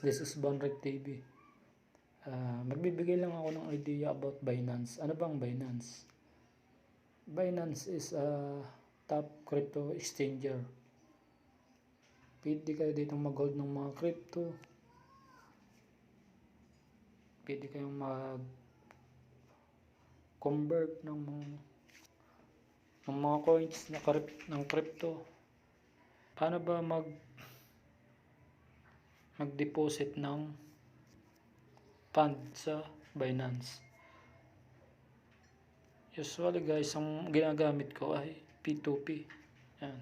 this is Bonrek TV. Magbibigay lang ako ng idea about Binance. Ano bang Binance? Binance is a top crypto exchanger. Pwede kayo dito mag-hold ng mga crypto. Pwede kayong mag-convert ng mga coins ng crypto. Paano ba mag-deposit ng fund sa Binance? Usually guys, ang ginagamit ko ay P2P. Yan.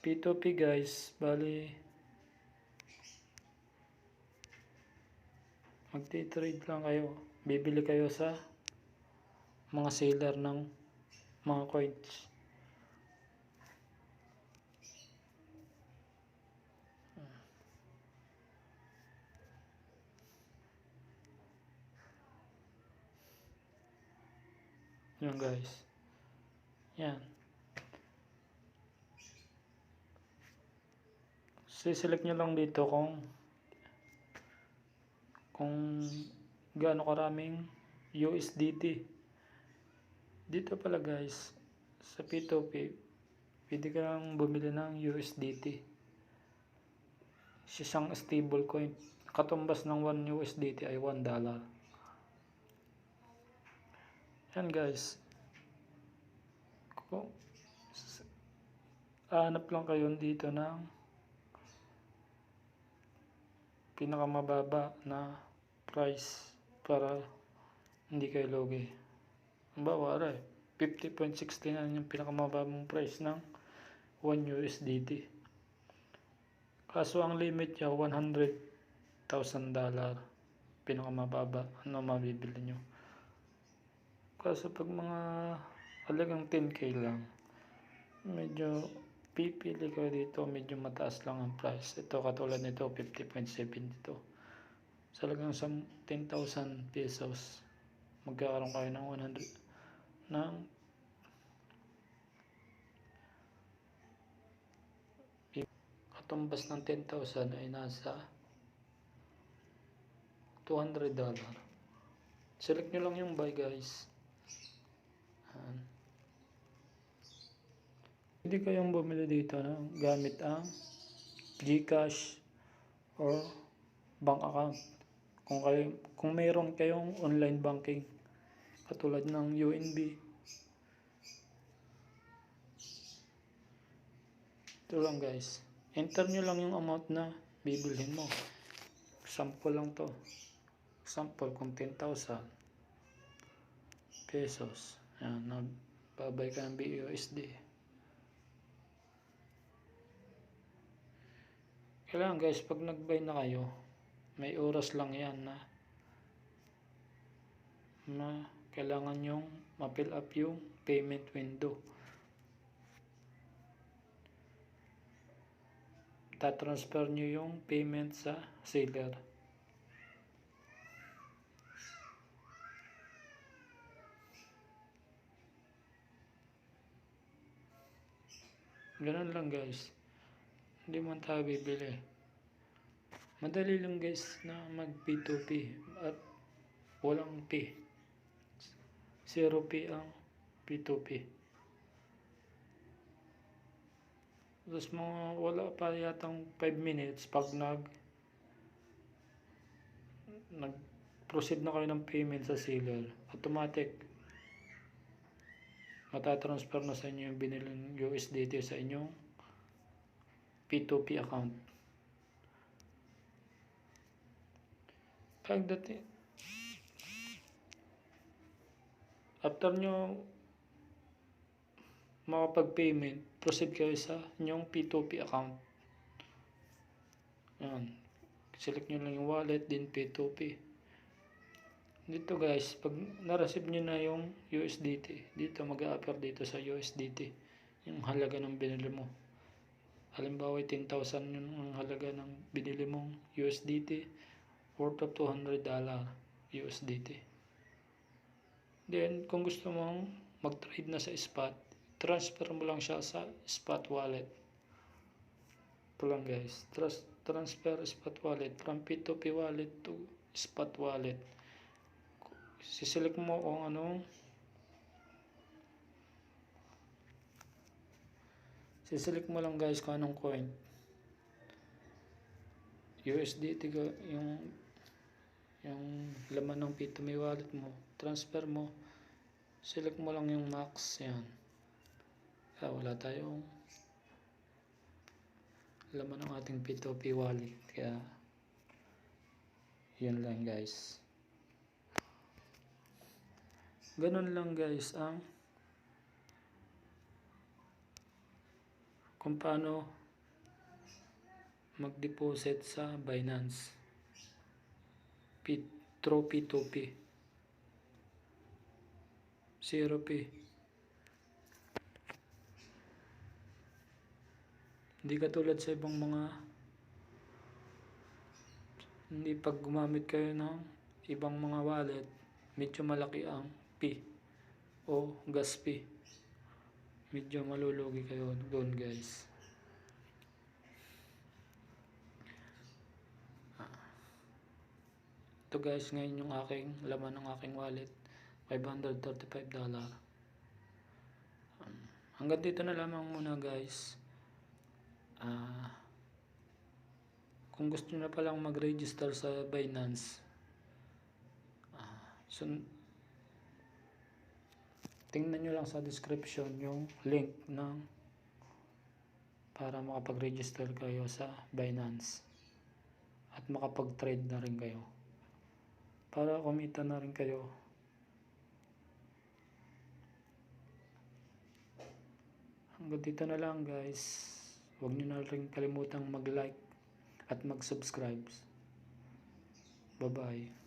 P2P guys, bali magti-trade lang kayo. Bibili kayo sa mga seller ng mga coins. Yan guys. Yan. Siselect nyo lang dito kung gaano karaming USDT. Dito pala guys, sa P2P, pwede ka lang bumili ng USDT. Isang stable coin. Katumbas ng 1 USDT ay $1. Yan guys. Hanap lang kayo dito ng pinakamababa na price para hindi kayo lugi. Ang bawa 50.69 yung pinakamababang price ng 1 USDT. Kaso ang limit niya $100,000 pinakamababa. Ano mabibili nyo? Kaso pag mga halagang 10k lang, medyo pipili ko dito, medyo mataas lang ang price. Ito katulad nito 50.7 dito. Sa halagang 10,000 pesos, magkakaroon kayo ng 100 ng katumbas ng 10,000 ay nasa $200. Select nyo lang yung buy guys. Pwede kayong bumili dito gamit ang GCash or bank account. Kung mayroon kayong online banking katulad ng UNB. Ito lang guys. Enter nyo lang yung amount na bibilhin mo. Example lang to. Example kung 10,000 pesos. Yan, nagbabay ka ng BUSD. Kailangan guys, pag nag-buy na kayo, may oras lang yan na kailangan yung ma-fill up yung payment window. Ta-transfer nyo yung payment sa seller. Ganun lang guys. Hindi man tayo bibili. Madali lang guys na mag P2P at walang P. 0 P ang P2P. Tapos mga wala pa yatang 5 minutes pag nag-proceed na kayo ng payment sa seller, automatic matatransfer na sa inyo yung biniling USDT sa inyong P2P account. Pagdating after nyo makapag-payment, proceed kayo sa inyong P2P account. Yan. Select nyo lang yung wallet, din P2P. Dito guys, pag na-receive nyo na yung USDT, dito mag-a-appear dito sa USDT yung halaga ng binili mo. Halimbawa 10,000 yung ang halaga ng binili mong USDT, worth of $200 USDT. Then kung gusto mong mag-trade na sa spot, transfer mo lang siya sa spot wallet. Ito lang guys, transfer spot wallet from P2P wallet to spot wallet. Siselect mo kung anong siselect mo lang guys kung anong coin. USDT ka, yung laman ng P2P wallet mo, transfer mo, select mo lang yung max, yan. Wala tayong laman ng ating P2P wallet, kaya yun lang guys. Ganun lang guys ang kung paano mag-deposit sa Binance through P2P 0P. Hindi katulad sa ibang mga, hindi pag gumamit kayo ng ibang mga wallet, medyo malaki ang P o gas fee. Medyo malulugi kayo doon guys. Ito guys, ngayon yung aking laman ng aking wallet, $535. Hanggang dito na lamang muna guys. Kung gusto nyo na palang mag-register sa Binance, so, tingnan nyo lang sa description yung link ng para makapag-register kayo sa Binance at makapag-trade na rin kayo para kumita na rin kayo. Hanggang dito na lang guys. Huwag nyo na rin kalimutang mag-like at mag-subscribe. Bye bye.